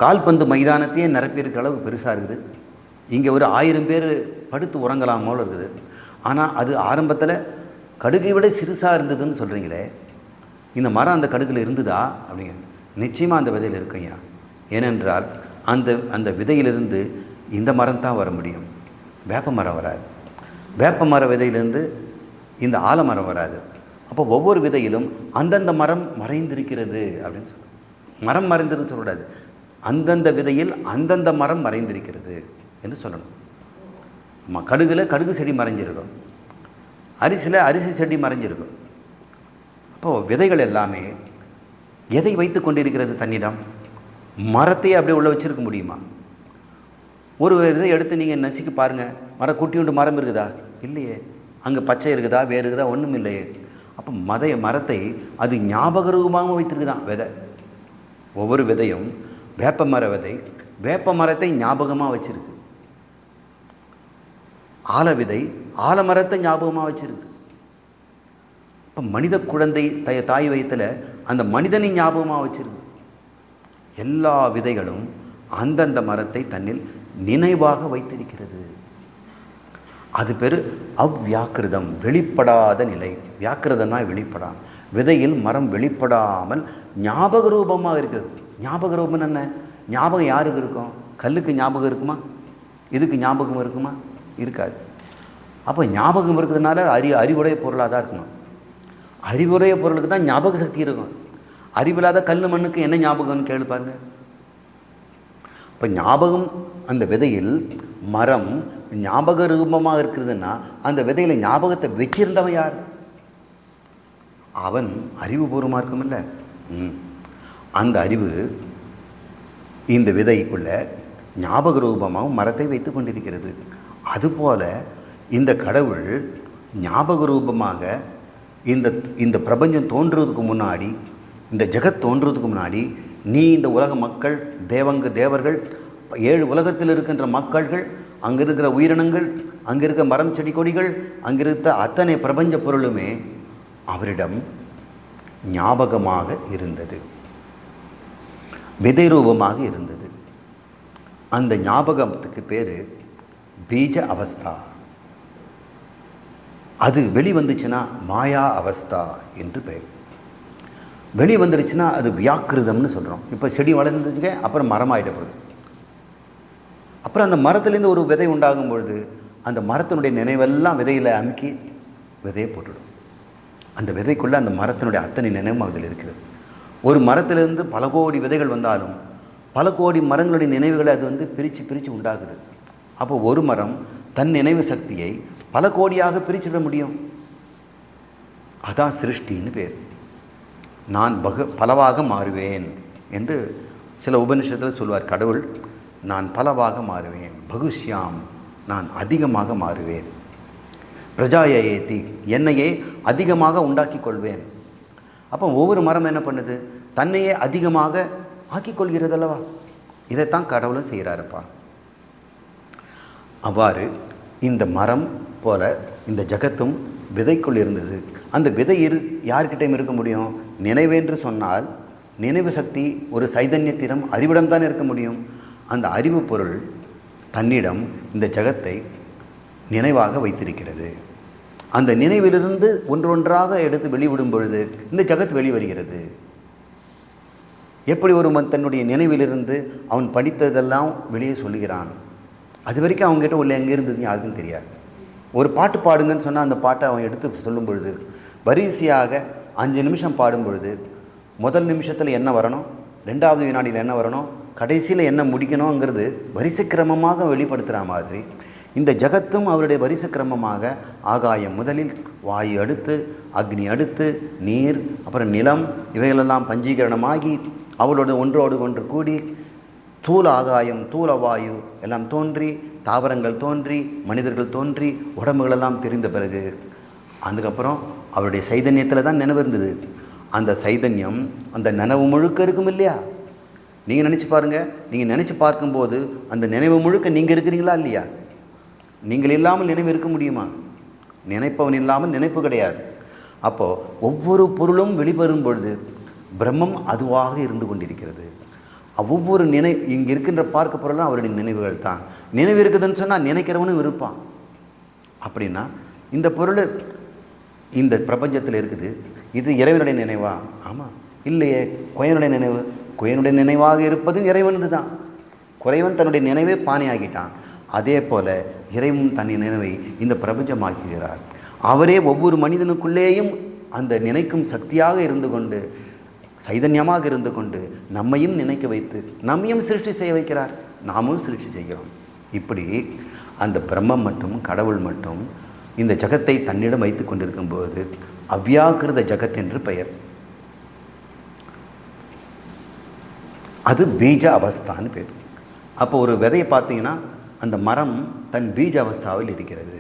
கால்பந்து மைதானத்தையே நிரப்பியிருக்க அளவுக்கு பெருசாக இருக்குது. இங்கே ஒரு 1000 பேர் படுத்து உறங்கலாம் போல இருக்குது. ஆனால் அது ஆரம்பத்தில் கடுகை விட சிறுசாக இருந்ததுன்னு சொல்கிறீங்களே, இந்த மரம் அந்த கடுகில் இருந்ததா அப்படிங்க? நிச்சயமாக அந்த விதையில் இருக்குங்கய்யா. ஏனென்றால் அந்த விதையிலிருந்து இந்த மரம் தான் வர முடியும், வேப்ப மரம் வராது. வேப்ப மர விதையிலிருந்து இந்த ஆலமரம் வராது. அப்போ ஒவ்வொரு விதையிலும் அந்தந்த மரம் மறைந்திருக்கிறது அப்படின்னு சொல்ல, மரம் மறைந்திருந்து சொல்லக்கூடாது, அந்தந்த விதையில் அந்தந்த மரம் மறைந்திருக்கிறது என்று சொல்லணும். ஆமாம், கடுகு செடி மறைஞ்சிருக்கும், அரிசியில் அரிசி செடி மறைஞ்சிருக்கும். அப்போது விதைகள் எல்லாமே எதை வைத்து கொண்டிருக்கிறது தன்னிடம்? மரத்தையே அப்படியே உள்ளே வச்சுருக்க முடியுமா? ஒரு விதை எடுத்து நீங்கள் நசுக்கி பாருங்கள், மரம் குட்டியுண்டு மரம் இருக்குதா? இல்லையே. அங்கே பச்சை இருக்குதா, வேறு இருக்குதா? ஒன்றும் இல்லையே. அப்போ மரத்தை அது ஞாபக ரூபமாக வைத்திருக்குதான் விதை. ஒவ்வொரு விதையும் வேப்ப மர விதை வேப்ப மரத்தை ஞாபகமாக வச்சுருக்கு. ஆல விதை ஆலமரத்தை ஞாபகமாக வச்சுருக்கு. இப்போ மனித குழந்தை தாய் வயிற்றில் அந்த மனிதனை ஞாபகமாக வச்சுருக்கு. எல்லா விதைகளும் அந்தந்த மரத்தை தன்னில் நினைவாக வைத்திருக்கிறது. அது பேர் அவ்வியாக்கிருதம், வெளிப்படாத நிலை. வியாக்கிருதம்னா வெளிப்படாம, விதையில் மரம் வெளிப்படாமல் ஞாபக ரூபமாக இருக்கிறது. ஞாபக ரூபம் என்ன? ஞாபகம் யாருக்கு இருக்கும்? கல்லுக்கு ஞாபகம் இருக்குமா? இதுக்கு ஞாபகம் இருக்குமா? இருக்காது. அப்போ ஞாபகம் இருக்கிறதுனால அறிவுடைய பொருளாக தான் இருக்கணும். அறிவுடைய பொருளுக்கு தான் ஞாபக சக்தி இருக்கும். அறிவில்லாத கல் மண்ணுக்கு என்ன ஞாபகம்னு கேள்வி பாருங்க. இப்போ ஞாபகம், அந்த விதையில் மரம் ஞாபக ரூபமாக இருக்கிறதுன்னா அந்த விதையில் ஞாபகத்தை வச்சிருந்தவன் யார்? அவன் அறிவுபூர்வமாக இருக்கும் இல்லை? அந்த அறிவு இந்த விதைக்குள்ள ஞாபக ரூபமாக மரத்தை வைத்து கொண்டிருக்கிறது. அதுபோல் இந்த கடவுள் ஞாபக ரூபமாக இந்த பிரபஞ்சம் தோன்றுவதற்கு முன்னாடி, இந்த ஜெகத் தோன்றுவதற்கு முன்னாடி, நீ இந்த உலக மக்கள், தேவர்கள், 7 உலகத்தில் இருக்கின்ற மக்கள்கள், அங்கே இருக்கிற உயிரினங்கள், அங்கே இருக்க மரம் செடி கொடிகள், அங்கே இருக்க அத்தனை பிரபஞ்ச பொருளுமே அவரிடம் ஞாபகமாக இருந்தது, விதை ரூபமாக இருந்தது. அந்த ஞாபகத்துக்கு பேர் பீஜ அவஸ்தா. அது வெளிவந்துச்சுன்னா மாயா அவஸ்தா என்று பெயர். வெளி வந்துடுச்சுன்னா அது வியாக்கிருதம்னு சொல்கிறோம். இப்போ செடி வளர்ந்துச்சுக்க, அப்புறம் மரமாகிட்ட போகுது. அப்புறம் அந்த மரத்துலேருந்து ஒரு விதை உண்டாகும் பொழுது அந்த மரத்தினுடைய நினைவெல்லாம் விதையில் அமுக்கி விதையை போட்டுடும். அந்த விதைக்குள்ளே அந்த மரத்தினுடைய அத்தனை நினைவும் அதில் இருக்கிறது. ஒரு மரத்திலிருந்து பல கோடி விதைகள் வந்தாலும் பல கோடி மரங்களுடைய நினைவுகளை அது பிரித்து உண்டாகுது. அப்போ ஒரு மரம் தன் நினைவு சக்தியை பல கோடியாக பிரிச்சுட முடியும். அதான் சிருஷ்டின்னு பேர். நான் பலவாக மாறுவேன் என்று சில உபனிஷத்தில் சொல்வார். கடவுள் நான் பலவாக மாறுவேன், பகுஷ்யாம் நான் அதிகமாக மாறுவேன், பிரஜாயேதி என்னையே அதிகமாக உண்டாக்கி கொள்வேன். அப்போ ஒவ்வொரு மரம் என்ன பண்ணுது? தன்னையே அதிகமாக ஆக்கி கொள்கிறது அல்லவா? இதைத்தான் கடவுளும் செய்கிறாருப்பா. அவ்வாறு இந்த மரம் போல இந்த ஜகத்தும் விதைக்குள் இருந்தது. அந்த விதை யார்கிட்டையும் இருக்க முடியும்? நினைவென்று சொன்னால் நினைவு சக்தி ஒரு சைதன்யத்திடம் அறிவிடம் தான் இருக்க முடியும். அந்த அறிவு பொருள் தன்னிடம் இந்த ஜகத்தை நினைவாக வைத்திருக்கிறது. அந்த நினைவிலிருந்து ஒன்றொன்றாக எடுத்து வெளிவிடும் பொழுது இந்த ஜகத் வெளிவருகிறது. எப்படி ஒரு தன்னுடைய நினைவிலிருந்து அவன் படித்ததெல்லாம் வெளியே சொல்லுகிறான். அது வரைக்கும் அவங்ககிட்ட உள்ள எங்கே இருந்தது யாருக்கும் தெரியாது. ஒரு பாட்டு பாடுங்கன்னு சொன்னால் அந்த பாட்டை அவன் எடுத்து சொல்லும் பொழுது வரிசையாக 5 நிமிஷம் பாடும் பொழுது முதல் நிமிஷத்தில் என்ன வரணும், 2வது வினாடியில் என்ன வரணும், கடைசியில் என்ன முடிக்கணுங்கிறது வரிசை கிரமமாக வெளிப்படுத்துகிற மாதிரி இந்த ஜகத்தும் அவருடைய வரிசை கிரமமாக ஆகாயம் முதலில், வாயு அடுத்து, அக்னி அடுத்து, நீர், அப்புறம் நிலம், இவைகளெல்லாம் பஞ்சீகரணமாகி அவளோடு ஒன்றோடு ஒன்று கூடி தூள ஆகாயம், தூள வாயு எல்லாம் தோன்றி, தாவரங்கள் தோன்றி, மனிதர்கள் தோன்றி, உடம்புகளெல்லாம் தெரிந்த பிறகு அதுக்கப்புறம் அவருடைய சைதன்யத்தில் தான் நினைவு இருந்தது. அந்த சைதன்யம் அந்த நினைவு முழுக்க இருக்கும் இல்லையா? நீங்கள் நினச்சி பாருங்கள். நீங்கள் நினச்சி பார்க்கும்போது அந்த நினைவு முழுக்க நீங்கள் இருக்கிறீங்களா இல்லையா? நீங்கள் இல்லாமல் நினைவு இருக்க முடியுமா? நினைப்பவன் இல்லாமல் நினைப்பு கிடையாது. அப்போது ஒவ்வொரு பொருளும் வெளிவரும் பொழுது பிரம்மம் அதுவாக இருந்து கொண்டிருக்கிறது. ஒவ்வொரு இங்கே இருக்கின்ற பார்க்க பொருளும் அவருடைய நினைவுகள் தான். நினைவு இருக்குதுன்னு சொன்னால் நினைக்கிறவனும் இருப்பான். அப்படின்னா இந்த பொருள் இந்த பிரபஞ்சத்தில் இருக்குது, இது இறைவனுடைய நினைவா? ஆமாம். இல்லையே, குயனுடைய நினைவு. குயனுடைய நினைவாக இருப்பதும் இறைவனது தான். குறைவன் தன்னுடைய நினைவே பானையாகிட்டான். அதே போல் இறைவன் தன் நினைவை இந்த பிரபஞ்சமாக்குகிறார். அவரே ஒவ்வொரு மனிதனுக்குள்ளேயும் அந்த நினைக்கும் சக்தியாக இருந்து கொண்டு, சைதன்யமாக இருந்து கொண்டு நம்மையும் நினைக்க வைத்து நம்மையும் சிருஷ்டி செய்ய வைக்கிறார். நாமும் சிருஷ்டி செய்கிறோம். இப்படி அந்த பிரம்மம் மட்டும் கடவுள் மட்டும் இந்த ஜகத்தை தன்னிடம் வைத்து கொண்டிருக்கும் போது அவ்யாக்கிருத ஜகத் என்று பெயர். அது பீஜ அவஸ்தான்னு பேர். அப்போ ஒரு விதையை பார்த்தீங்கன்னா அந்த மரம் தன் பீஜ அவஸ்தாவில் இருக்கிறது.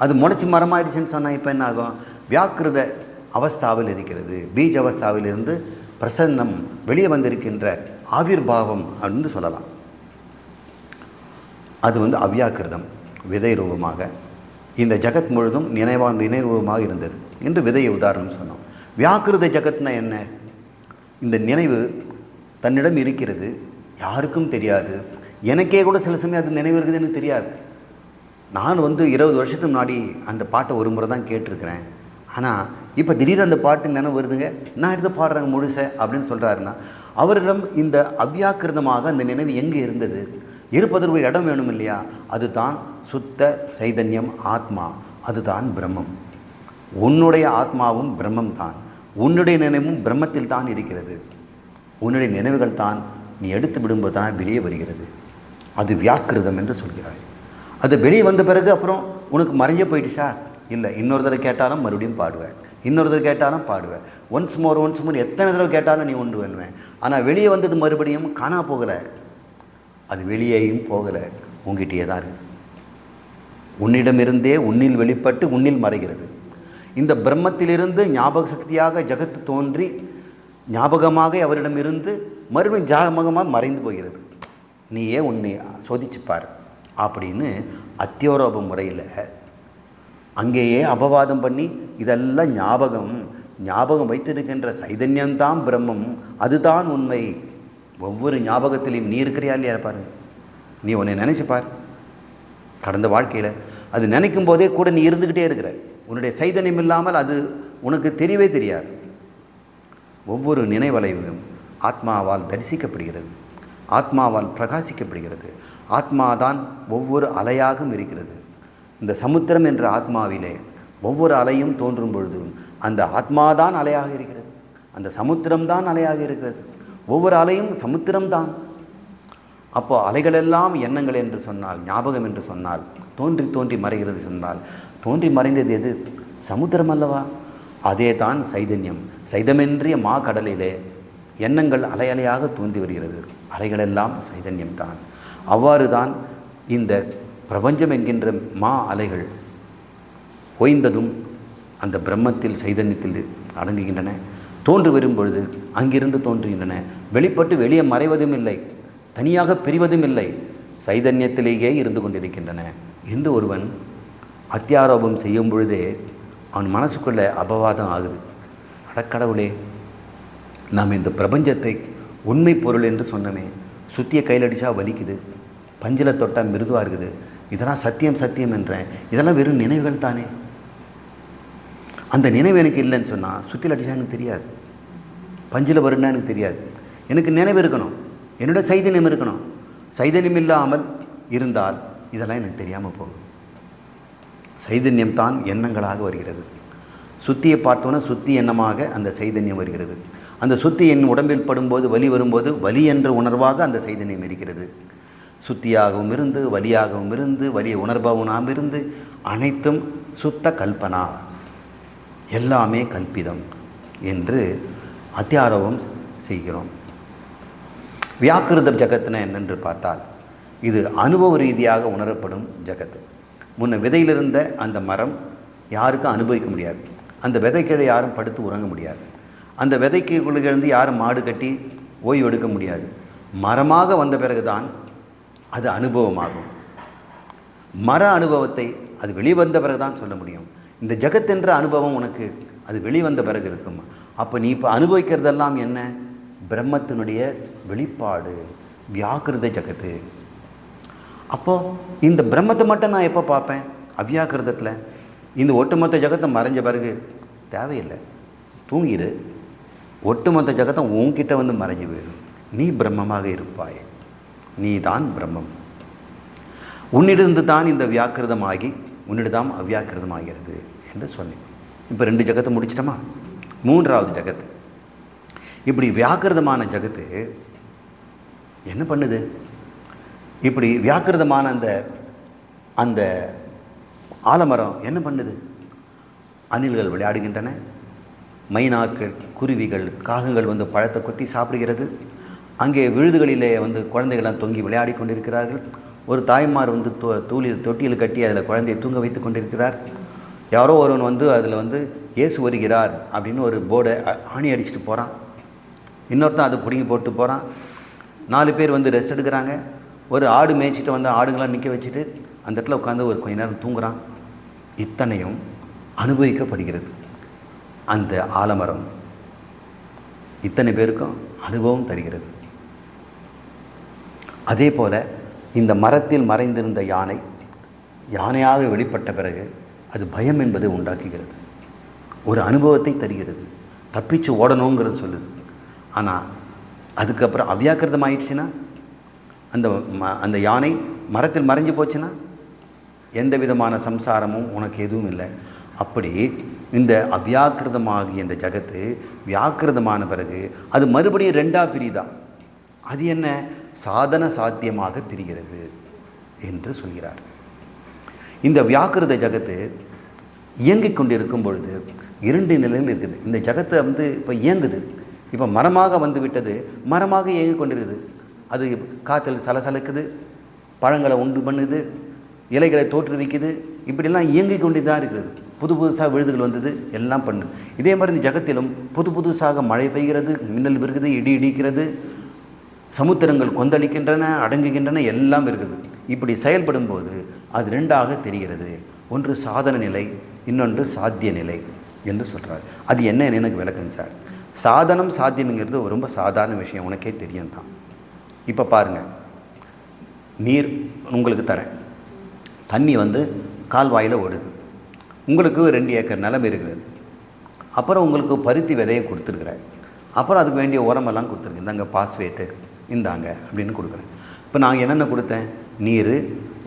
அது முளைச்சி மரமாயிடுச்சுன்னு சொன்னால் இப்போ என்ன ஆகும்? வியாக்கிருத அவஸ்தாவில் இருக்கிறது. பீஜ அவஸ்தாவில் இருந்து பிரசன்னம் வெளியே வந்திருக்கின்ற ஆவிர்பாவம் அப்படின்னு சொல்லலாம். அது அவ்யாக்கிருதம் விதை ரூபமாக இந்த ஜகத் முழுதும் நினைவுரூபமாக இருந்தது என்று விதையை உதாரணம் சொன்னோம். வியாக்கிருத ஜகத்னா என்ன? இந்த நினைவு தன்னிடம் இருக்கிறது, யாருக்கும் தெரியாது. எனக்கே கூட சில சமயம் அது நினைவு இருக்குதுன்னு தெரியாது. நான் 20 வருஷத்துக்கு முன்னாடி அந்த பாட்டை ஒரு முறை தான் கேட்டிருக்கிறேன். ஆனால் இப்போ திடீர்னு அந்த பாட்டு நினைவு வருதுங்க, நான் எடுத்து பாடுறேங்க முழுசை அப்படின்னு சொல்கிறாருன்னா அவரிடம் இந்த அவ்யாக்கிருதமாக அந்த நினைவு எங்கே இருந்தது? இருப்பதற்கு ஒரு இடம் வேணும் இல்லையா? அதுதான் சுத்த சைதன்யம், ஆத்மா. அதுதான் பிரம்மம். உன்னுடைய ஆத்மாவும் பிரம்மம் தான். உன்னுடைய நினைவும் பிரம்மத்தில் தான் இருக்கிறது. உன்னுடைய நினைவுகள் தான் நீ எடுத்து விடும்போது தான் வெளியே வருகிறது. அது வியாக்கிருதம் என்று சொல்கிறாய். அது வெளியே வந்த பிறகு அப்புறம் உனக்கு மறைஞ்சே போயிடுச்சா? இல்லை, இன்னொரு தடவை கேட்டாலும் மறுபடியும் பாடுவேன், இன்னொரு தடவை கேட்டாலும் பாடுவேன். ஒன்ஸ் மோர் எத்தனை தடவை கேட்டாலும் நீ ஒன்று வேணுவேன். ஆனால் வெளியே வந்தது மறுபடியும் காணா போகலை. அது வெளியேயும் போகலை, உங்ககிட்டயே தான் இருக்குது. உன்னிடமிருந்தே உன்னில் வெளிப்பட்டு உன்னில் மறைகிறது. இந்த பிரம்மத்திலிருந்து ஞாபக சக்தியாக ஜகத்து தோன்றி ஞாபகமாக அவரிடமிருந்து மறுபடியும் ஞாபகமாக மறைந்து போகிறது. நீயே உன்னை சோதிச்சுப்பார் அப்படின்னு அத்தியோரோப முறையில் அங்கேயே அபவாதம் பண்ணி இதெல்லாம் ஞாபகம் வைத்திருக்கின்ற சைதன்யம்தான் பிரம்மம், அதுதான் உண்மை. ஒவ்வொரு ஞாபகத்திலையும் நீ இருக்கிறியா இல்லையா பாரு. நீ உன்னை நினைச்சுப்பார். கடந்த வாழ்க்கையில் அது நினைக்கும் போதே கூட நீ இருந்துக்கிட்டே இருக்கிற. உன்னுடைய சைதன்யம் இல்லாமல் அது உனக்கு தெரியவே தெரியாது. ஒவ்வொரு நினைவலையும் ஆத்மாவால் தரிசிக்கப்படுகிறது, ஆத்மாவால் பிரகாசிக்கப்படுகிறது. ஆத்மாதான் ஒவ்வொரு அலையாகவும் இருக்கிறது. இந்த சமுத்திரம் என்ற ஆத்மாவிலே ஒவ்வொரு அலையும் தோன்றும் பொழுதும் அந்த ஆத்மாதான் அலையாக இருக்கிறது, அந்த சமுத்திரம்தான் அலையாக இருக்கிறது. ஒவ்வொரு அலையும் சமுத்திரம்தான். அப்போது அலைகளெல்லாம் எண்ணங்கள் என்று சொன்னால், ஞாபகம் என்று சொன்னால், தோன்றி தோன்றி மறைகிறது சொன்னால், தோன்றி மறைந்தது எது? சமுத்திரம் அல்லவா? அதே தான் சைதன்யம். சைதமென்றிய மா கடலிலே எண்ணங்கள் அலையலையாக தோன்றி வருகிறது. அலைகளெல்லாம் சைதன்யம்தான். அவ்வாறு தான் இந்த பிரபஞ்சம் என்கின்ற மா அலைகள் ஓய்ந்ததும் அந்த பிரம்மத்தில் சைதன்யத்தில் அடங்குகின்றன. தோன்றி வரும் பொழுது அங்கிருந்து தோன்றுகின்றன. வெளிப்பட்டு வெளியே மறைவதும் இல்லை, தனியாக பிரிவதும் இல்லை, சைதன்யத்திலேயே இருந்து கொண்டிருக்கின்றன என்று ஒருவன் அத்தியாரோபம் செய்யும் பொழுதே அவன் மனசுக்குள்ள அபவாதம் ஆகுது. அடக்கடவுளே, நாம் இந்த பிரபஞ்சத்தை உண்மை பொருள் என்று சொன்னமே, சுத்தியை கையில் அடித்தா வலிக்குது, பஞ்சில் தொட்டால் மிருதுவாக இருக்குது, இதெல்லாம் சத்தியம் சத்தியம் என்றேன், இதெல்லாம் வெறும் நினைவுகள் தானே. அந்த நினைவு எனக்கு இல்லைன்னு சொன்னால் சுத்தியில் அடித்தா எனக்கு தெரியாது, பஞ்சில் வருன்னா எனக்கு தெரியாது. எனக்கு நினைவு இருக்கணும், என்னோட சைதன்யம் இருக்கணும். சைதன்யம் இல்லாமல் இருந்தால் இதெல்லாம் எனக்கு தெரியாமல் போகும். சைதன்யம் தான் எண்ணங்களாக வருகிறது. சுத்தியை பார்த்தோன்னா சுத்தி எண்ணமாக அந்த சைதன்யம் வருகிறது. அந்த சுத்தி என் உடம்பில் படும்போது வலி வரும்போது வலி என்ற உணர்வாக அந்த சைதன்யம் இருக்கிறது. சுத்தியாகவும் இருந்து வலியாகவும் இருந்து வலியை உணர்பவனாகவும் இருந்து அனைத்தும் சுத்த கல்பனா, எல்லாமே கல்பிதம் என்று அத்தியாரோபம் செய்கிறோம். வியாக்கிருத ஜகத்துனா என்னென்று பார்த்தால் இது அனுபவ ரீதியாக உணரப்படும் ஜகத்து. முன்ன விதையிலிருந்த அந்த மரம் யாருக்கும் அனுபவிக்க முடியாது. அந்த விதை கீழே யாரும் படுத்து உறங்க முடியாது. அந்த விதைக்குள்ளிருந்து யாரும் மாடு கட்டி ஓய்வு எடுக்க முடியாது. மரமாக வந்த பிறகுதான் அது அனுபவமாகும். மர அனுபவத்தை அது வெளிவந்த பிறகு தான் சொல்ல முடியும். இந்த ஜகத்தென்ற அனுபவம் உனக்கு அது வெளிவந்த பிறகு இருக்கும். அப்போ நீ இப்போ அனுபவிக்கிறதெல்லாம் என்ன? பிரம்மத்தினுடைய வெளிப்பாடு, வியாக்கிருத ஜகத்து. அப்போது இந்த பிரம்மத்தை மட்டும் நான் எப்போ பார்ப்பேன்? அவ்யாக்கிருதத்தில். இந்த ஒட்டுமொத்த ஜகத்தை மறைஞ்ச பிறகு தேவையில்லை, தூங்கிடு. ஒட்டுமொத்த ஜகத்தை உன்கிட்ட வந்து மறைஞ்சு போயிடும். நீ பிரம்மமாக இருப்பாய், நீ தான் பிரம்மம். உன்னிடந்து தான் இந்த வியாக்கிருதமாகி உன்னிடம் அவ்யாக்கிருதமாகிறது என்று சொன்னேன். இப்போ 2 ஜகத்தை முடிச்சிட்டோமா? 3வது ஜகத்து. இப்படி வியாக்கிருதமான ஜகத்து என்ன பண்ணுது? இப்படி வியாக்கிருதமான அந்த ஆலமரம் என்ன பண்ணுது? அணில்கள் விளையாடுகின்றன, மைனாக்கள், குருவிகள், காகங்கள் வந்து பழத்தை கொத்தி சாப்பிடுகிறது. அங்கே விழுதுகளிலே வந்து குழந்தைகள்லாம் தொங்கி விளையாடி கொண்டிருக்கிறார்கள். ஒரு தாய்மார் வந்து தொட்டியில் கட்டி அதில் குழந்தையை தூங்க வைத்து கொண்டிருக்கிறார். யாரோ ஒருவன் வந்து அதில் வந்து இயேசு வருகிறார் அப்படின்னு ஒரு போர்டை ஆணி அடிச்சுட்டு போகிறான். இன்னொருத்தன் அதை பிடுங்கி போட்டு போகிறான். 4 பேர் வந்து ரெஸ்ட் எடுக்கிறாங்க. ஒரு ஆடு மேய்ச்சிட்டு வந்து ஆடுங்களாம் நிற்க வச்சுட்டு அந்த இடத்துல உட்காந்து ஒரு கொஞ்ச நேரம் தூங்குறான். இத்தனையும் அனுபவிக்கப்படுகிறது. அந்த ஆலமரம் இத்தனை பேருக்கும் அனுபவம் தருகிறது. அதே போல் இந்த மரத்தில் மறைந்திருந்த யானையாக வெளிப்பட்ட பிறகு அது பயம் என்பதை உண்டாக்குகிறது, ஒரு அனுபவத்தை தருகிறது. தப்பிச்சு ஓடணுங்கிறது சொல்லுது. ஆனால் அதுக்கப்புறம் அவ்யாக்கிருதம் ஆயிடுச்சுன்னா, அந்த யானை மரத்தில் மறைஞ்சு போச்சுன்னா எந்த விதமான சம்சாரமும் உனக்கு எதுவும் இல்லை. அப்படி இந்த அவ்யாக்கிருதமாகிய இந்த ஜகத்து வியாக்கிருதமான பிறகு அது மறுபடியும் 2ஆக பிரிதா. அது என்ன? சாதன சாத்தியமாக பிரிகிறது என்று சொல்கிறார். இந்த வியாக்கிருத ஜகத்து இயங்கிக் கொண்டிருக்கும் பொழுது 2 நிலையில் இருக்குது. இந்த ஜகத்தை வந்து இப்போ இயங்குது. இப்போ மரமாக வந்து விட்டது, மரமாக இயங்கிக் கொண்டிருக்குது. அது காற்றில் சலசலக்குது, பழங்களை உண்டு பண்ணுது, இலைகளை தோற்றுவிக்குது. இப்படிலாம் இயங்கிக் கொண்டு தான் இருக்கிறது. புதுசாக விழுதுகள் வந்தது, எல்லாம் பண்ணுது. இதே மாதிரி இந்த ஜகத்திலும் புதுசாக மழை பெய்கிறது, மின்னல் பெறுகிறது, இடி இடிக்கிறது, சமுத்திரங்கள் கொந்தளிக்கின்றன, அடங்குகின்றன, எல்லாம் இருக்குது. இப்படி செயல்படும் போது அது 2ஆக தெரிகிறது. ஒன்று சாதன நிலை, இன்னொன்று சாத்திய நிலை என்று சொல்கிறார். அது என்ன எனக்கு விளக்குங்க சார். சாதனம் சாத்தியம்ங்கிறது ரொம்ப சாதாரண விஷயம், உனக்கே தெரியும் தான். இப்போ பாருங்கள், நீர் உங்களுக்கு தரேன், தண்ணி வந்து கால்வாயில் ஓடுது. உங்களுக்கு 2 ஏக்கர் நிலம் இருக்கிறது. அப்புறம் உங்களுக்கு பருத்தி விதையை கொடுத்துருக்குறேன். அப்புறம் அதுக்கு வேண்டிய உரமெல்லாம் கொடுத்துருக்கேன். இந்தாங்க பாஸ்பேட்டு இந்தாங்க அப்படின்னு கொடுக்குறேன். இப்போ நான் என்னென்ன கொடுத்தேன்? நீர்,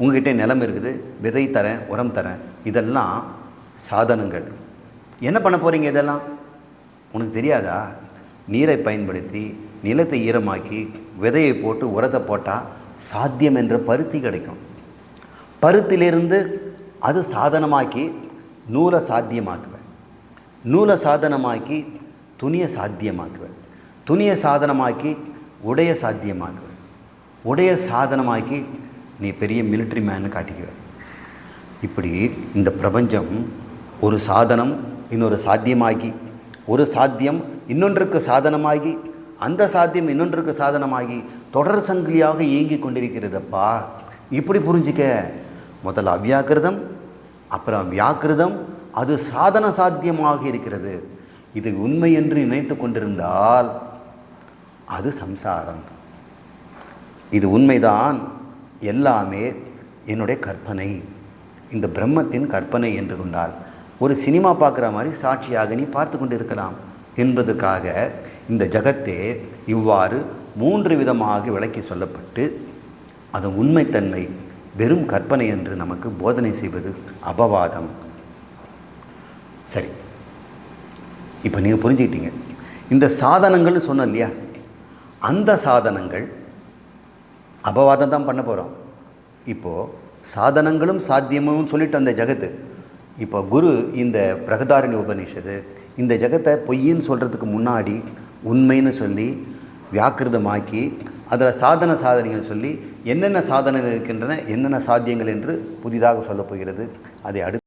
உங்கள்கிட்ட நிலம் இருக்குது, விதை தரேன், உரம் தரேன். இதெல்லாம் சாதனங்கள். என்ன பண்ண போகிறீங்க? இதெல்லாம் உனக்கு தெரியாதா? நீரை பயன்படுத்தி நிலத்தை ஈரமாக்கி விதையை போட்டு உரத்தை போட்டால் சாத்தியம் என்ற பருத்தி கிடைக்கும். பருத்திலிருந்து அது சாதனமாக்கி நூலை சாத்தியமாக்குவேன். நூலை சாதனமாக்கி துணியை சாத்தியமாக்குவார். துணியை சாதனமாக்கி உடைய சாத்தியமாக்குவார். உடைய சாதனமாக்கி நீ பெரிய மிலிட்ரி மேன்னு காட்டிக்குவார். இப்படி இந்த பிரபஞ்சம் ஒரு சாதனம் இன்னொரு சாத்தியமாகி, ஒரு சாத்தியம் இன்னொன்றுக்கு சாதனமாகி, அந்த சாத்தியம் இன்னொன்றுக்கு சாதனமாகி தொடர் சங்கிலியாக இயங்கி கொண்டிருக்கிறதப்பா. இப்படி புரிஞ்சிக்க. முதல்ல அவ்யாக்கிருதம், அப்புறம் வியாக்கிருதம், அது சாதன சாத்தியமாக இருக்கிறது. இது உண்மை என்று நினைத்து கொண்டிருந்தால் அது சம்சாரம். இது உண்மைதான், எல்லாமே என்னுடைய கற்பனை, இந்த பிரம்மத்தின் கற்பனை என்று கொண்டால் ஒரு சினிமா பார்க்குற மாதிரி சாட்சியாக நீ பார்த்து கொண்டு இருக்கலாம் என்பதற்காக இந்த ஜகத்தே இவ்வாறு 3 விதமாக விளக்கி சொல்லப்பட்டு அதன் உண்மைத்தன்மை வெறும் கற்பனை என்று நமக்கு போதனை செய்வது அபவாதம். சரி, இப்போ நீங்கள் புரிஞ்சுக்கிட்டீங்க. இந்த சாதனங்கள்னு சொன்னோம் இல்லையா, அந்த சாதனங்கள் அபவாதம் தான் பண்ண போகிறோம். இப்போது சாதனங்களும் சாத்தியமும் சொல்லிட்டு அந்த ஜகத்து, இப்போ குரு இந்த பிரகதாரணி உபநிஷத்து இந்த ஜகத்தை பொய்ன்னு சொல்கிறதுக்கு முன்னாடி உண்மைன்னு சொல்லி வியாக்கிருதமாக்கி அதில் சாதனைகள் சொல்லி என்னென்ன சாதனைகள் இருக்கின்றன, என்னென்ன சாத்தியங்கள் என்று புதிதாக சொல்லப் போகிறது. அதை அடுத்து